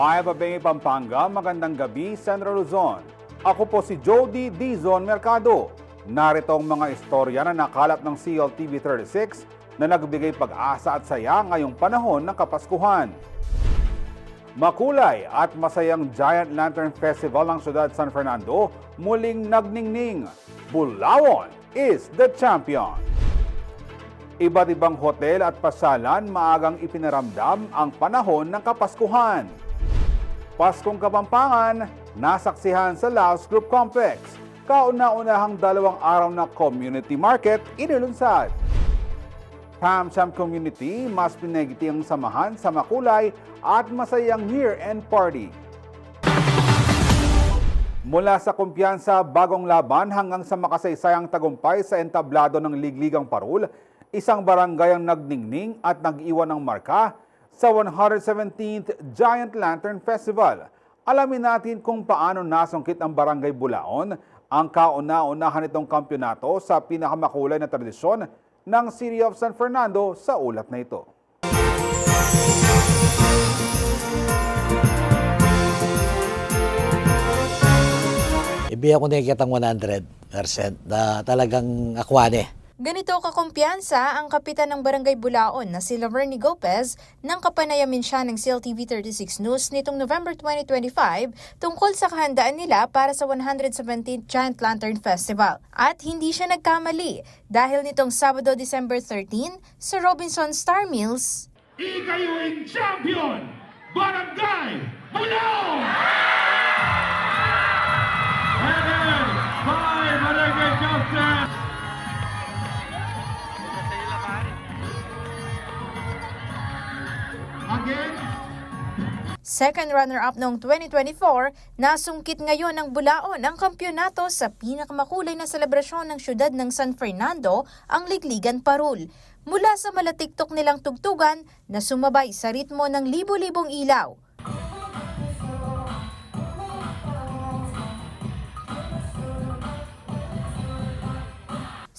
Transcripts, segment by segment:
Maya Babengay, Pampanga, magandang gabi, Central Luzon. Ako po si Jody Dizon Mercado. Narito ang mga istorya na nakalap ng CLTV 36 na nagbigay pag-asa at saya ngayong panahon ng Kapaskuhan. Makulay at masayang Giant Lantern Festival ng Siyudad San Fernando muling nagningning. Bulawan is the champion. Iba't ibang hotel at pasyalan maagang ipinaramdam ang panahon ng Kapaskuhan. Paskong Kapampangan, nasaksihan sa Laos Group Complex. Kauna-unahang 2 araw na community market inilunsad. Pamcham Community, mas pinagitiang samahan sa makulay at masayang year-end party. Mula sa kumpiyansa bagong laban hanggang sa makasaysayang tagumpay sa entablado ng Ligligang Parul, isang barangay ang nagningning at nag-iwan ng marka sa 117th Giant Lantern Festival. Alamin natin kung paano nasungkit ang Barangay Bulaon ang kauna-unahan nitong kampyonato sa pinakamakulay na tradisyon ng City of San Fernando sa ulat na ito. Ibigay ko nakikitang 100% na talagang akwane. Ganito kakumpiyansa ang kapitan ng Barangay Bulaon na si Laverny Gopez nang kapanayamin siya ng CLTV 36 News nitong November 2025 tungkol sa kahandaan nila para sa 117th Giant Lantern Festival. At hindi siya nagkamali dahil nitong Sabado, December 13 sa Robinson Star Mills. Ikayuing champion, Barangay Bulaon! Headed by Barangay Captain again. Second runner-up noong 2024, nasungkit ngayon ng Bulaon ang kampyonato sa pinakamakulay na selebrasyon ng siyudad ng San Fernando, ang Ligligan Parul. Mula sa malatiktok nilang tugtugan na sumabay sa ritmo ng libo-libong ilaw.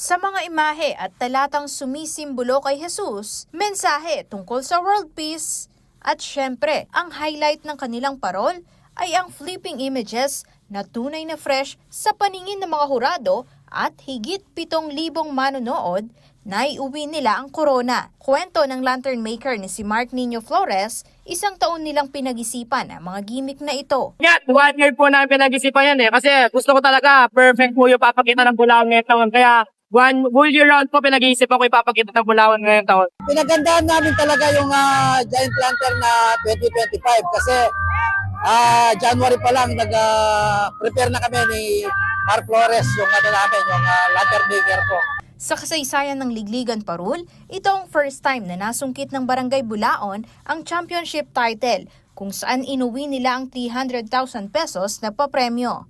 Sa mga imahe at talatang sumisimbolo kay Jesus, mensahe tungkol sa world peace, at syempre, ang highlight ng kanilang parol ay ang flipping images na tunay na fresh sa paningin ng mga hurado at higit 7,000 manonood na iuwi nila ang corona. Kwento ng lantern maker ni si Mark Nino Flores, 1 taon nilang pinag-isipan ang mga gimmick na ito. Yan, 1 year po namin pinag-isipan yan kasi gusto ko talaga perfect po yung papakita ng Bulawan ngayong taon. Kaya one whole year round po pinag-iisip ako ipapakita ng Bulawan ngayong taon. Pinagandaan namin talaga yung Giant Lantern na 2025 kasi January pa lang nag-prepare na kami ni Mark Flores, yung yung lantern maker ko. Sa kasaysayan ng Ligligan Parul, ito ang first time na nasungkit ng Barangay Bulaon ang championship title, kung saan inuwi nila ang 300,000 pesos na papremyo.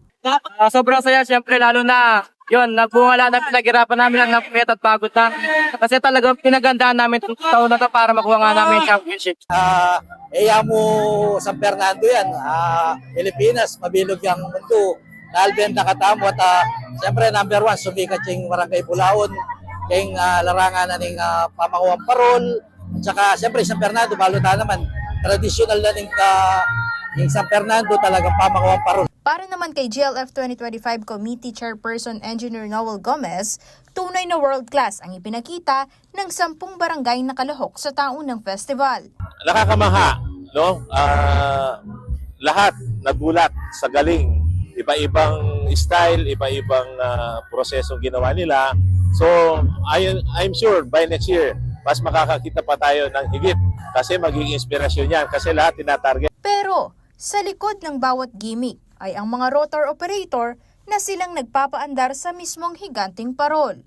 Sobrang saya siyempre lalo na yun, nagbunga na pinaghirapan namin ang napumit at pagod na. Kasi talagang pinagandaan namin itong taon na to para makuha nga namin yung championship. Mo San Fernando yan, Pilipinas, mabilog yung mundo. Alben nakatamo at siyempre number 1, sumikat yung Barangay Bulaon, yung larangan na ng pamakuwang parol. At saka siyempre San Fernando, balota naman, traditional na yung San Fernando talagang pamakuwang parol. Para naman kay GLF 2025 Committee Chairperson Engineer Noel Gomez, tunay na world class ang ipinakita ng 10 barangay na kalahok sa taon ng festival. Nakakamaha, no? Lahat nagulat sa galing. Iba-ibang style, iba-ibang prosesong ginawa nila. So, I'm sure by next year, mas makakakita pa tayo ng higit kasi magiging inspirasyon yan kasi lahat tinatarget. Pero, sa likod ng bawat gimmick ay ang mga rotor operator na silang nagpapaandar sa mismong higanting parol.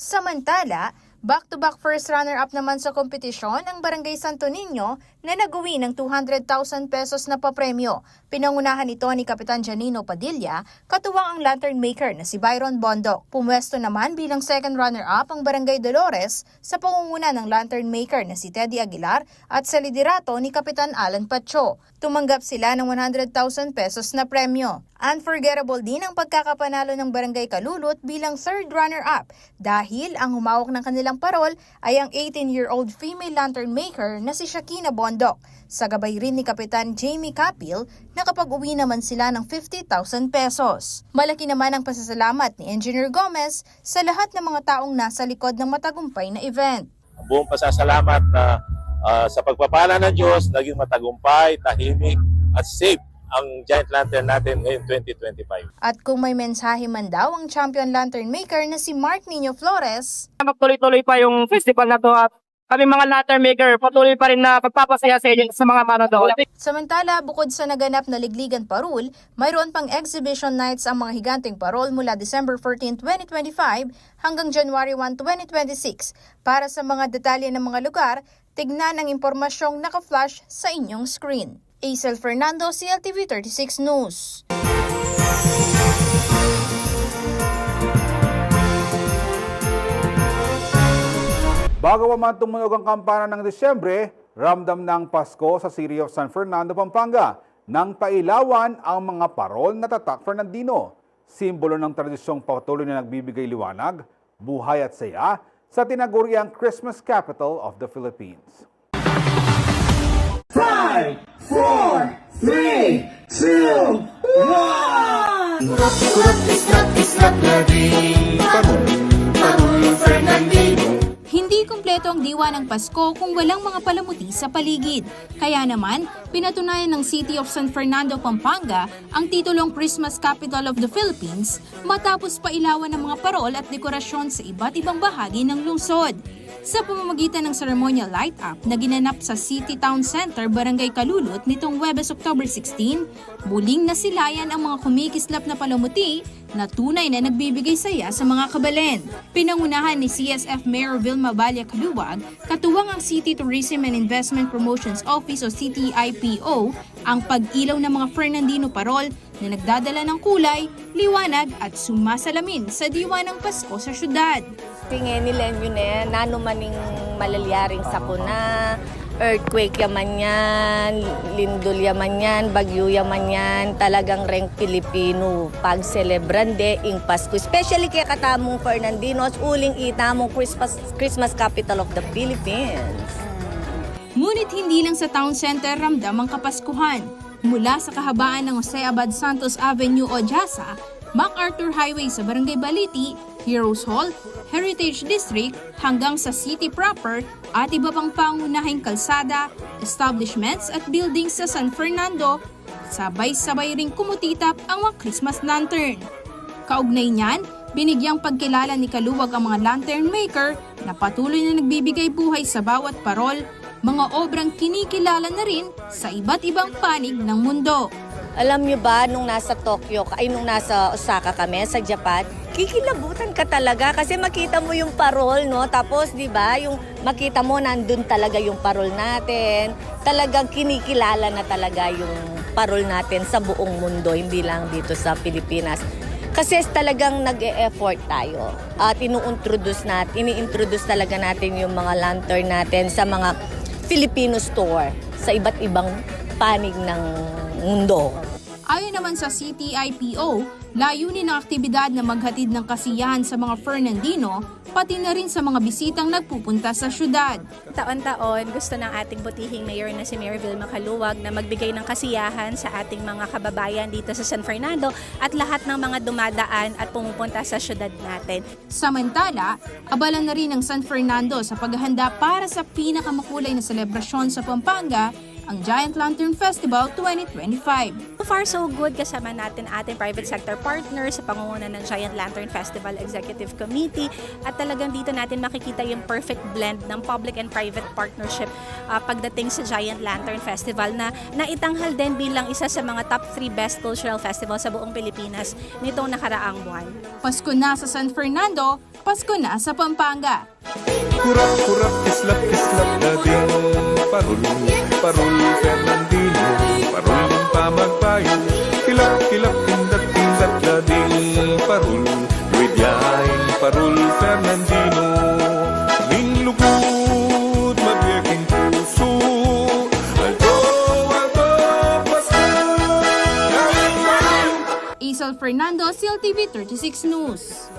Samantala, back-to-back first runner-up naman sa kompetisyon ang Barangay Santo Niño na nag-uwi ng 200,000 pesos na papremyo. Pinangunahan ito ni Kapitan Janino Padilla, katuwang ang lantern maker na si Byron Bondok. Pumwesto naman bilang second runner-up ang Barangay Dolores sa pangunguna ng lantern maker na si Teddy Aguilar at sa liderato ni Kapitan Alan Pacho. Tumanggap sila ng 100,000 pesos na premyo. Unforgettable din ang pagkakapanalo ng Barangay Kalulot bilang third runner-up dahil ang humawak ng kanilang parol ay ang 18-year-old female lantern maker na si Shakina Bondok. Sa gabay rin ni Kapitan Jamie Capil, nakapag-uwi naman sila ng 50,000 pesos. Malaki naman ang pasasalamat ni Engineer Gomez sa lahat ng mga taong nasa likod ng matagumpay na event. Ang buong pasasalamat na sa pagpapala ng Diyos, naging matagumpay, tahimik at safe ang Giant Lantern natin ngayong 2025. At kung may mensahe man daw ang champion lantern maker na si Mark Nino Flores, Magtuloy-tuloy pa yung festival na to at kami mga lantern maker patuloy pa rin na pagpapasaya sa inyo sa mga manonood. samantala bukod sa naganap na Ligligan Parol, mayroon pang exhibition nights ang mga higanteng parol mula December 14, 2025 hanggang January 1, 2026. Para sa mga detalye ng mga lugar, tignan ang impormasyong naka-flash sa inyong screen. Aisel Fernando, CLTV 36 News. Bago pa man tumunog ang kampana ng Disyembre, ramdam ng Pasko sa City of San Fernando, Pampanga nang pailawan ang mga parol na tatak Fernandino. Simbolo ng tradisyong patuloy na nagbibigay liwanag, buhay at saya sa tinaguriang Christmas capital of the Philippines. 5, 4, 3, 2, 1! Hindi kumpleto ang diwa ng Pasko kung walang mga palamuti sa paligid. Kaya naman, pinatunayan ng City of San Fernando, Pampanga ang titulong Christmas Capital of the Philippines matapos pailawan ng mga parol at dekorasyon sa iba't ibang bahagi ng lungsod. Sa pamamagitan ng ceremonial light-up na ginanap sa City Town Center, Barangay Kalulot nitong Huwebes, October 16, muling nasilayan ang mga kumikislap na palamuti na tunay na nagbibigay saya sa mga kabalen. Pinangunahan ni CSF Mayor Vilma Balya Caluwag, katuwang ang City Tourism and Investment Promotions Office o CTIPO, ang pag-ilaw ng mga Fernandino parol na nagdadala ng kulay, liwanag at sumasalamin sa diwa ng Pasko sa syudad. Tingin nila yun nano maning malalyaring sakuna, earthquake yaman yan, lindol yaman yan, bagyo yaman yan, talagang reng Pilipino pag-celebrande ing Pasko. Especially kaya katamong Fernandinos, uling itamong Christmas capital of the Philippines. Ngunit hindi lang sa town center ramdam ang Kapaskuhan. Mula sa kahabaan ng Jose Abad Santos Avenue o Jasa, MacArthur Highway sa Barangay Baliti, Heroes Hall, Heritage District hanggang sa city proper at iba pang pangunahing kalsada, establishments at buildings sa San Fernando, sabay-sabay ring kumutitap ang mga Christmas lantern. Kaugnay niyan, binigyang pagkilala ni Kaluwag ang mga lantern maker na patuloy na nagbibigay buhay sa bawat parol, mga obrang kinikilala na rin sa iba't ibang panig ng mundo. Alam niyo ba, nung nasa Tokyo, nung nasa Osaka kami, sa Japan, kikilabutan ka talaga kasi makita mo yung parol, no? Tapos, di ba, yung makita mo nandun talaga yung parol natin. Talagang kinikilala na talaga yung parol natin sa buong mundo, hindi lang dito sa Pilipinas. Kasi talagang nag-e-effort tayo at ini-introduce talaga natin yung mga lantern natin sa mga Filipino store sa iba't ibang panig ng mundo. Ayon naman sa CTIPO, layunin ng aktibidad na maghatid ng kasiyahan sa mga Fernandino, pati na rin sa mga bisitang nagpupunta sa syudad. Taon-taon, gusto ng ating butihing mayor na si Mayor Vilma Caluwag na magbigay ng kasiyahan sa ating mga kababayan dito sa San Fernando at lahat ng mga dumadaan at pumupunta sa syudad natin. Samantala, abala na rin ang San Fernando sa paghahanda para sa pinakamakulay na selebrasyon sa Pampanga, ang Giant Lantern Festival 2025. So far so good, kasama natin ating private sector partners sa pangunguna ng Giant Lantern Festival Executive Committee at talagang dito natin makikita yung perfect blend ng public and private partnership pagdating sa Giant Lantern Festival na naitanghal din bilang isa sa mga top 3 best cultural festival sa buong Pilipinas nitong nakaraang buwan. Pasko na sa San Fernando, Pasko na sa Pampanga. Kurap-kurap, kislap-kislap na din. Parol Fernandino, parol ng pamagpayo. Kilap-kilap, tindat-tindat na din. Parol, Luidyain, parol Fernandino. Ning lugod, magyaking puso. Alto, Pasko. Hazel Fernando, CLTV 36 News.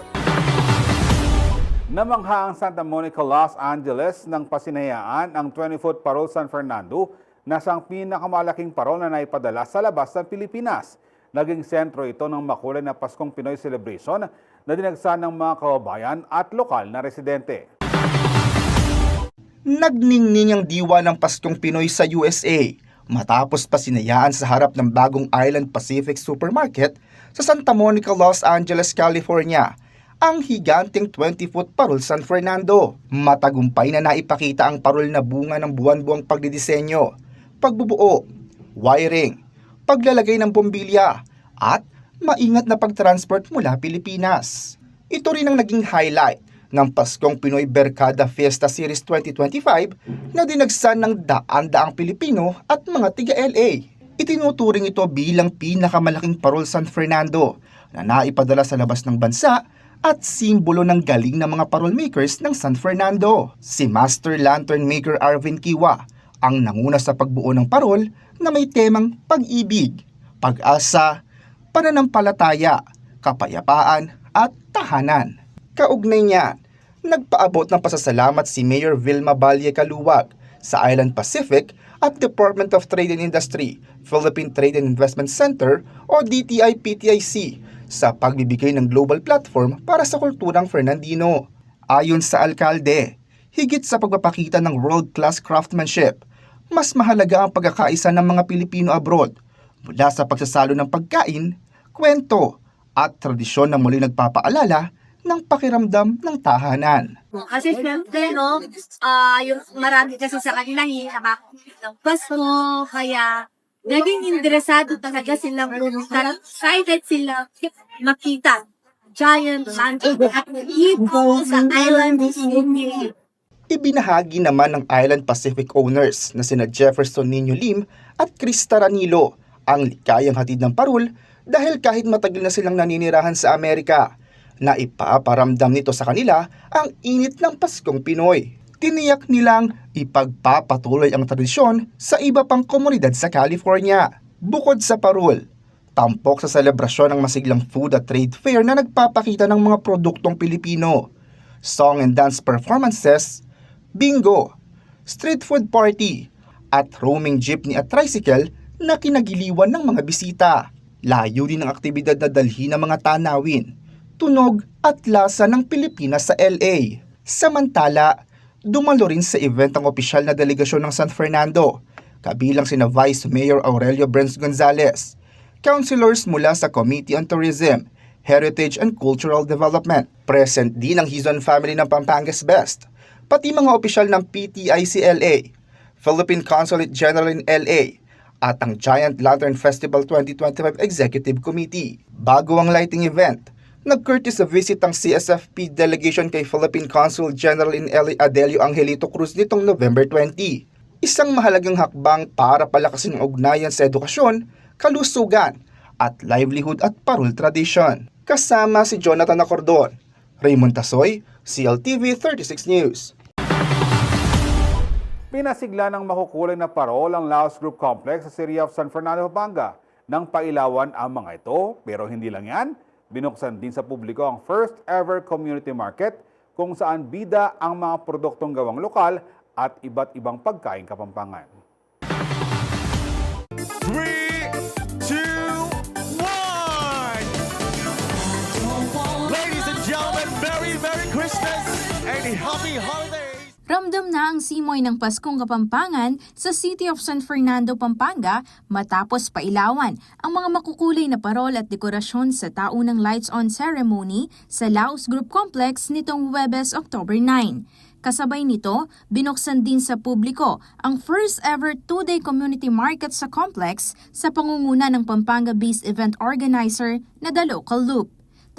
Namangha ang Santa Monica, Los Angeles nang pasinayaan ang 20-foot Parol San Fernando na siyang pinakamalaking parol na naipadala sa labas ng Pilipinas. Naging sentro ito ng makulay na Paskong Pinoy celebration na dinagsa ng mga kababayan at lokal na residente. Nagningning ang diwa ng Paskong Pinoy sa USA matapos pasinayaan sa harap ng bagong Island Pacific Supermarket sa Santa Monica, Los Angeles, California ang higanting 20-foot Parol San Fernando. Matagumpay na naipakita ang parol na bunga ng buwan-buwang pagdidisenyo, pagbubuo, wiring, paglalagay ng bombilya at maingat na pagtransport mula Pilipinas. Ito rin ang naging highlight ng Paskong Pinoy Berkada Fiesta Series 2025 na dinagsan ng daan-daang Pilipino at mga tiga-LA. Itinuturing ito bilang pinakamalaking Parol San Fernando na naipadala sa labas ng bansa at simbolo ng galing ng mga parol makers ng San Fernando. Si Master Lantern Maker Arvin Kiwa ang nanguna sa pagbuo ng parol na may temang pag-ibig, pag-asa, pananampalataya, kapayapaan at tahanan. Kaugnay niya, nagpaabot ng pasasalamat si Mayor Vilma Valle Caluwag sa Island Pacific at Department of Trade and Industry, Philippine Trade and Investment Center o DTI-PTIC sa pagbibigay ng global platform para sa kulturang Fernandino. Ayon sa alkalde, higit sa pagpapakita ng world-class craftsmanship, mas mahalaga ang pagkakaisa ng mga Pilipino abroad mula sa pagsasalo ng pagkain, kwento at tradisyon na muli nagpapaalala ng pakiramdam ng tahanan. Kasi syempre, no, yung marami kasi sa kanila nakakita ng Pasko, kaya naging interesado talaga silang excited sila makita giant lantern at ipo sa Island Pacific. Ibinahagi naman ng Island Pacific owners na sina Jefferson Niño Lim at Chris Taranilo ang likayang hatid ng parol dahil kahit matagal na silang naninirahan sa Amerika, na ipaparamdam nito sa kanila ang init ng Paskong Pinoy. Tiniyak nilang ipagpapatuloy ang tradisyon sa iba pang komunidad sa California. Bukod sa parol, tampok sa selebrasyon ng masiglang food at trade fair na nagpapakita ng mga produktong Pilipino, song and dance performances, bingo, street food party, at roaming jeepney at tricycle na kinagiliwan ng mga bisita. Layo din ang aktibidad na dalhin ng mga tanawin, tunog at lasa ng Pilipinas sa LA. Samantala, dumalo rin sa event ang opisyal na delegasyon ng San Fernando, kabilang sina Vice Mayor Aurelio Brens Gonzales, councilors mula sa Committee on Tourism, Heritage and Cultural Development, present din ang Hizon family ng Pampangas Best, pati mga opisyal ng PTICLA, Philippine Consulate General in LA, at ang Giant Lantern Festival 2025 Executive Committee. Bago ang lighting event, nag-courtesy visit ang CSFP delegation kay Philippine Consul General in LA Adelio Angelito Cruz nitong November 20. Isang mahalagang hakbang para palakasin ang ugnayan sa edukasyon, kalusugan, at livelihood at parol tradition. Kasama si Jonathan Acordon, Raymond Tasoy, CLTV 36 News. Pinasigla ng makukulay na parol ang Laos Group Complex sa City of San Fernando, Pampanga. Nang pailawan ang mga ito, pero hindi lang yan, binuksan din sa publiko ang first ever community market kung saan bida ang mga produktong gawang lokal at iba't ibang pagkain Kapampangan. 3, 2, 1! Ladies and gentlemen, Merry Christmas and Happy Holidays! Ramdam na ang simoy ng Paskong Kapampangan sa City of San Fernando, Pampanga matapos pailawan ang mga makukulay na parol at dekorasyon sa taunang lights-on ceremony sa Laos Group Complex nitong Huwebes, October 9. Kasabay nito, binuksan din sa publiko ang first ever 2-day community market sa complex sa pangunguna ng Pampanga-based event organizer na The Local Loop.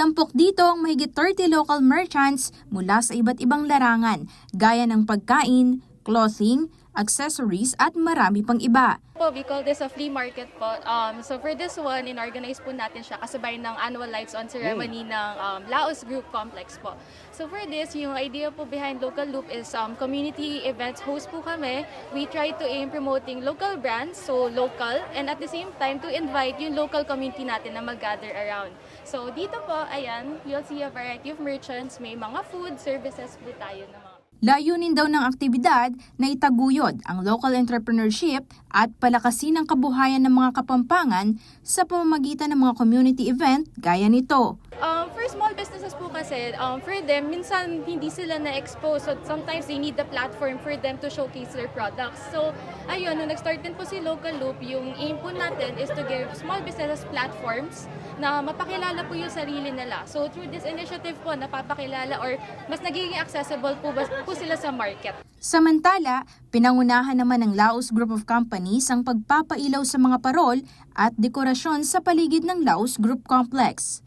Tampok dito ang mahigit 30 local merchants mula sa iba't ibang larangan, gaya ng pagkain, clothing, accessories at marami pang iba. We call this a flea market po. So for this one, in-organize po natin siya kasabay ng annual lights on ceremony ng Laos Group Complex po. So for this, yung idea po behind Local Loop is community events host po kami. We try to aim promoting local brands, so local, and at the same time to invite yung local community natin na mag-gather around. So dito po, ayan, you'll see a variety of merchants. May mga food services po tayo na mga. Layunin daw ng aktibidad na itaguyod ang local entrepreneurship at palakasin ang kabuhayan ng mga Kapampangan sa pamamagitan ng mga community event gaya nito. For small businesses po kasi, for them, minsan hindi sila na-expose. So sometimes they need the platform for them to showcase their products. So ayun, nung nag-start din po si Local Loop, yung aim po natin is to give small businesses platforms na mapakilala po yung sarili nila. So through this initiative po, napapakilala or mas nagiging accessible po sila sa market. Samantala, pinangunahan naman ng Laos Group of Companies ang pagpapailaw sa mga parol at dekorasyon sa paligid ng Laos Group Complex.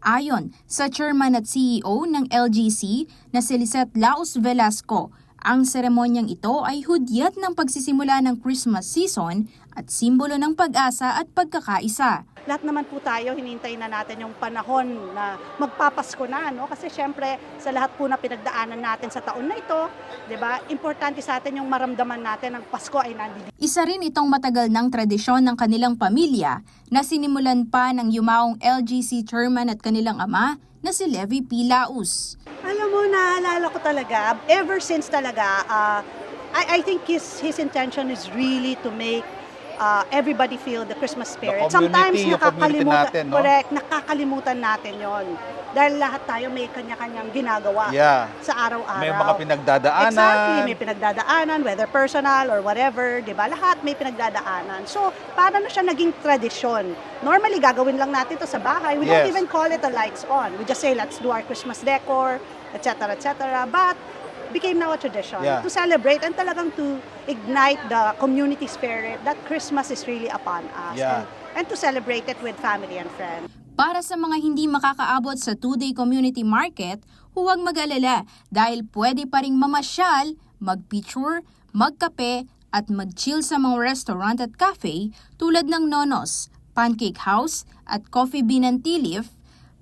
Ayon sa chairman at CEO ng LGC na si Lisette Laos Velasco, ang seremonyang ito ay hudyat ng pagsisimula ng Christmas season at simbolo ng pag-asa at pagkakaisa. Lahat naman po tayo, hinintay na natin yung panahon na magpapasko na, no? Kasi syempre, sa lahat po na pinagdaanan natin sa taon na ito, di ba, importante sa atin yung maramdaman natin ang Pasko ay nandito. Isa rin itong matagal ng tradisyon ng kanilang pamilya na sinimulan pa ng yumaong LGC chairman at kanilang ama na si Levi P. Laos. Alam mo, naalala ko talaga, ever since talaga, I think his intention is really to make everybody feel the Christmas spirit. Sometimes nakakalimutan natin, no? Correct, nakakalimutan natin yon. Dahil lahat tayo may kanya-kanyang ginagawa sa araw-araw. May mga pinagdadaanan. Exactly, may pinagdadaanan, whether personal or whatever, di ba? Lahat may pinagdadaanan. So, paano na siya naging tradisyon? Normally, gagawin lang natin ito sa bahay. We don't even call it a lights on. We just say, let's do our Christmas decor, etc., etc. But, became now a tradition to celebrate and talagang to ignite the community spirit that Christmas is really upon us and to celebrate it with family and friends. Para sa mga hindi makakaabot sa 2-day community market, huwag mag-alala dahil pwede pa ring mamasyal, mag-picture, magkape at mag-chill sa mga restaurant at cafe tulad ng Nonos, Pancake House at Coffee Bean and Tea Leaf.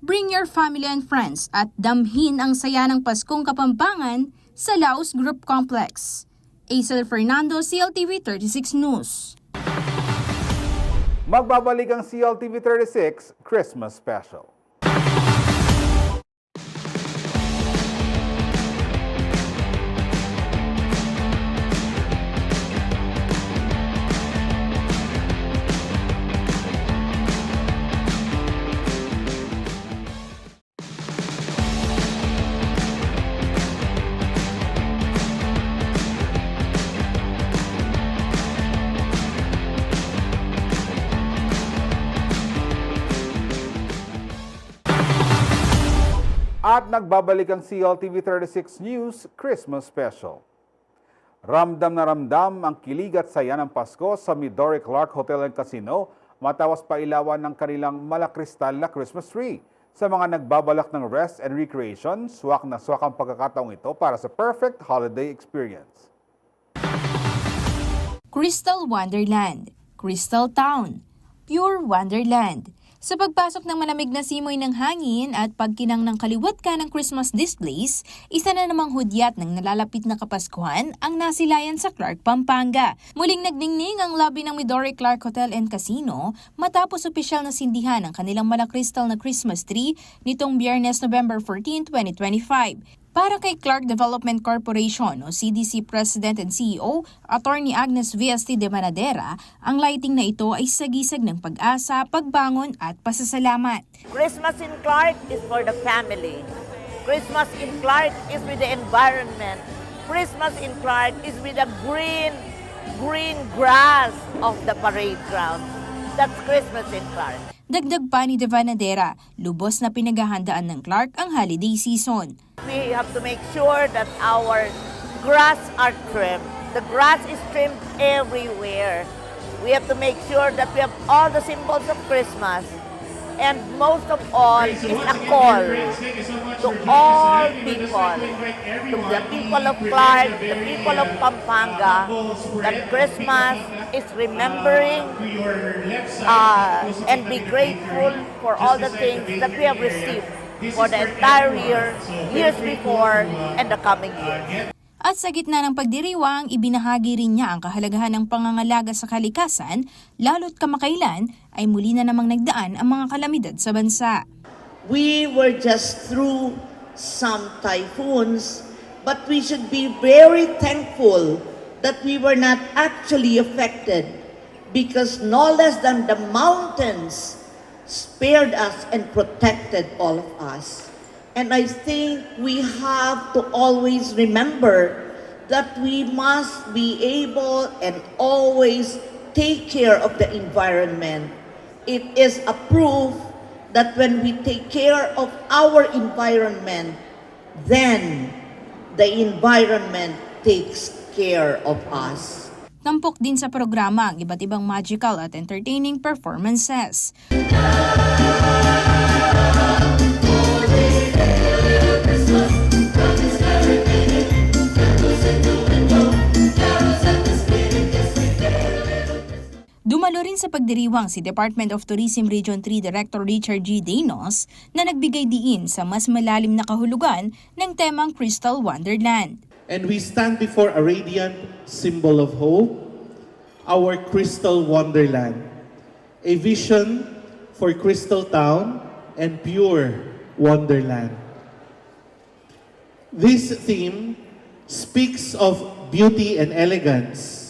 Bring your family and friends at damhin ang saya ng Paskong Kapampangan sa Laos Group Complex. Aisel Fernando, CLTV 36 News. Magbabalik ang CLTV 36 Christmas Special. At nagbabalik ang CLTV 36 News Christmas Special. Ramdam na ramdam ang kilig at saya ng Pasko sa Midori Clark Hotel and Casino matapos pailawan ng kanilang malakristal na Christmas tree. Sa mga nagbabalak ng rest and recreation, swak na swak ang pagkakataong ito para sa perfect holiday experience. Crystal Wonderland, Crystal Town, Pure Wonderland. Sa pagpasok ng malamig na simoy ng hangin at pagkinang ng kaliwat ka ng Christmas displays, isa na namang hudyat ng nalalapit na Kapaskuhan ang nasilayan sa Clark, Pampanga. Muling nagningning ang lobby ng Midori Clark Hotel and Casino matapos opisyal na sindihan ang kanilang malakristal na Christmas tree nitong Biyernes, November 14, 2025. Para kay Clark Development Corporation o CDC President and CEO, Attorney Agnes V.S.T. de Manadera, ang lighting na ito ay sagisag ng pag-asa, pagbangon at pasasalamat. Christmas in Clark is for the family. Christmas in Clark is with the environment. Christmas in Clark is with the green grass of the parade ground. That's Christmas in Clark. Dagdag pa ni de Manadera, lubos na pinaghahandaan ng Clark ang holiday season. We have to make sure that our grass are trimmed. The grass is trimmed everywhere. We have to make sure that we have all the symbols of Christmas And most of all, is a call to all people, to the people of Clark, the people of Pampanga, that Christmas is remembering and be grateful for all the things that we have received for the entire year, years before, and the coming years. At sa gitna ng pagdiriwang, ibinahagi rin niya ang kahalagahan ng pangangalaga sa kalikasan, lalo't kamakailan ay muli na namang nagdaan ang mga kalamidad sa bansa. We were just through some typhoons, but we should be very thankful that we were not actually affected because no less than the mountains spared us and protected all of us. And I think we have to always remember that we must be able and always take care of the environment. It is a proof that when we take care of our environment, then the environment takes care of us. Tampok din sa programa ang iba't ibang magical at entertaining performances. Dumalo rin sa pagdiriwang si Department of Tourism Region 3 Director Richard G. Daynos na nagbigay diin sa mas malalim na kahulugan ng temang Crystal Wonderland. And we stand before a radiant symbol of hope, our Crystal Wonderland, a vision for Crystal Town and pure Wonderland. This theme speaks of beauty and elegance.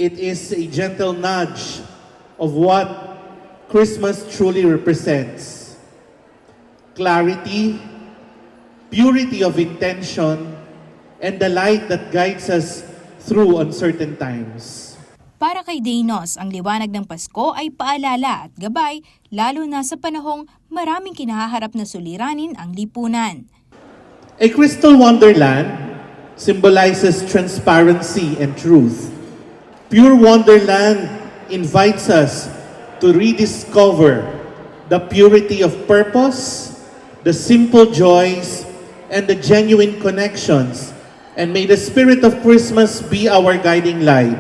It is a gentle nudge of what Christmas truly represents. Clarity, purity of intention, and the light that guides us through uncertain times. Para kay Daynos, ang liwanag ng Pasko ay paalala at gabay, lalo na sa panahong maraming kinahaharap na suliranin ang lipunan. A crystal wonderland symbolizes transparency and truth. Pure Wonderland invites us to rediscover the purity of purpose, the simple joys, and the genuine connections. And may the spirit of Christmas be our guiding light,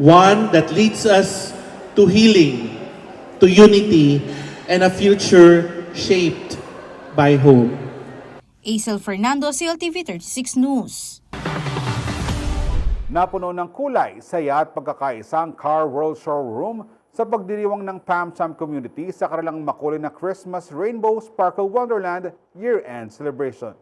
one that leads us to healing, to unity, and a future shaped by hope. Aisel Fernando, CLTV 36 News. Napuno ng kulay, saya at pagkakaisang Car World Showroom sa pagdiriwang ng PamCham community sa kanilang makulay na Christmas Rainbow Sparkle Wonderland year-end celebration.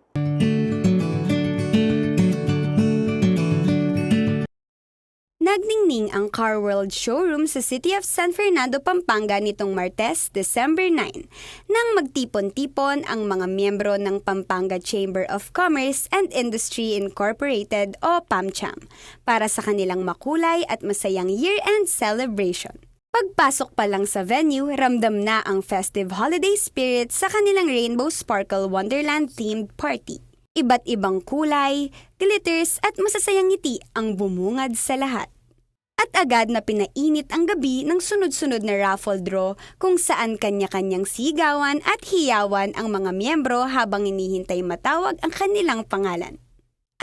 Nagningning ang Car World Showroom sa City of San Fernando, Pampanga nitong Martes, December 9, nang magtipon-tipon ang mga miyembro ng Pampanga Chamber of Commerce and Industry Incorporated o PamCham para sa kanilang makulay at masayang year-end celebration. Pagpasok pa lang sa venue, ramdam na ang festive holiday spirit sa kanilang Rainbow Sparkle Wonderland themed party. Iba't ibang kulay, glitters at masasayang ngiti ang bumungad sa lahat. At agad na pinainit ang gabi ng sunod-sunod na raffle draw kung saan kanya-kanyang sigawan at hiyawan ang mga miyembro habang hinihintay matawag ang kanilang pangalan.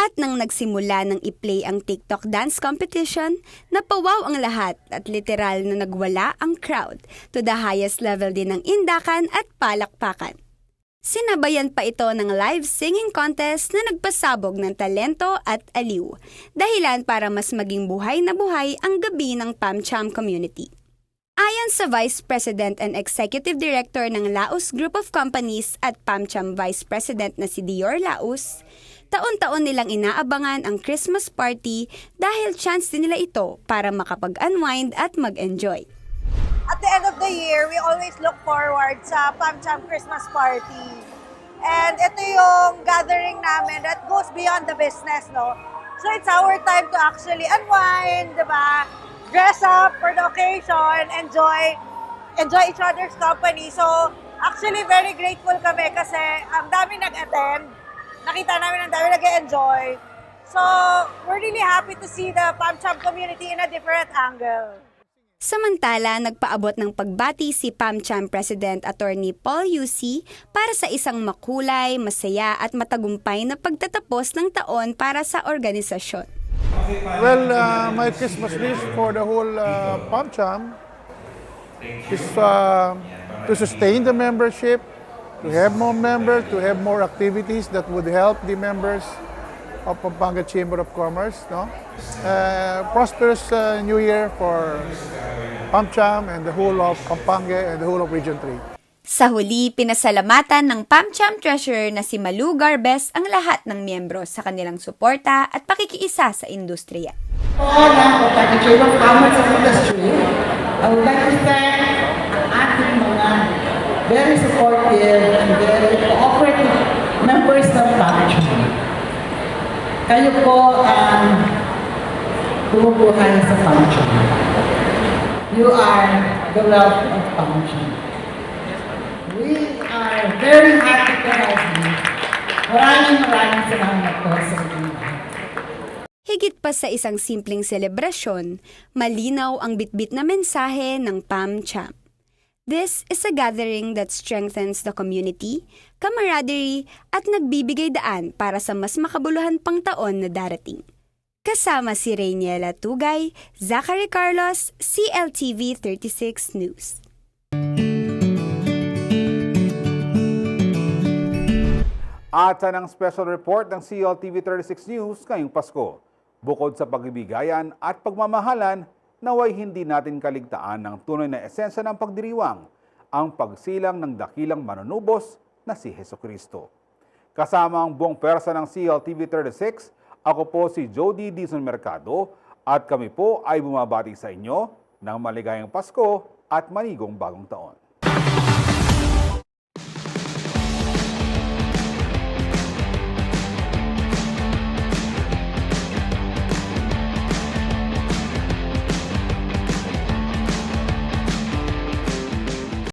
At nang nagsimula ng i-play ang TikTok dance competition, napawaw ang lahat at literal na nagwala ang crowd to the highest level din ng indakan at palakpakan. Sinabayan pa ito ng live singing contest na nagpasabog ng talento at aliw, dahilan para mas maging buhay na buhay ang gabi ng PamCham community. Ayon sa Vice President and Executive Director ng Laos Group of Companies at PamCham Vice President na si Dior Laos, taon-taon nilang inaabangan ang Christmas party dahil chance din nila ito para makapag-unwind at mag-enjoy. At the end of the year, we always look forward sa PamCham Christmas party. And ito yung gathering namin that goes beyond the business, no? So it's our time to actually unwind, di ba? Dress up for the occasion, enjoy each other's company. So actually very grateful kami kasi ang dami nag-attend. Nakita namin ang dami nag-enjoy. So we're really happy to see the PamCham community in a different angle. Samantala, nagpaabot ng pagbati si PAMCHAM President Attorney Paul Yusi para sa isang makulay, masaya at matagumpay na pagtatapos ng taon para sa organisasyon. Well, my Christmas wish for the whole PAMCHAM is to sustain the membership, to have more members, to have more activities that would help the members of Pampanga Chamber of Commerce. No? Prosperous New Year for PAMCHAM and the whole of Pampanga and the whole of Region 3. Sa huli, pinasalamatan ng PAMCHAM Treasurer na si Malu Garbes ang lahat ng miyembro sa kanilang suporta at pakikiisa sa industriya. All ng Pampanga Chamber of Commerce and Industry, I would like to thank ang ating mga very supportive and very cooperative members ng PAMCHAM. Kayo po ang bumubuhay sa PAMCHAM. You are the wealth of PAMCHAM. We are very happy to have you. Maraming salamat po sa inyo. Higit pa sa isang simpleng selebrasyon, malinaw ang bitbit na mensahe ng PAMCHAM. This is a gathering that strengthens the community, camaraderie at nagbibigay daan para sa mas makabuluhan pang taon na darating. Kasama si Rainiela Tugay, Zachary Carlos, CLTV 36 News. At sa ng special report ng CLTV 36 News ngayong Pasko. Bukod sa pagbibigayan at pagmamahalan, naway hindi natin kaligtaan ng tunay na esensya ng pagdiriwang, ang pagsilang ng dakilang manunubos na si Hesukristo. Kasama ang buong pwersa ng CLTV 36, ako po si Jody Dizon Mercado at kami po ay bumabati sa inyo ng maligayang Pasko at manigong bagong taon.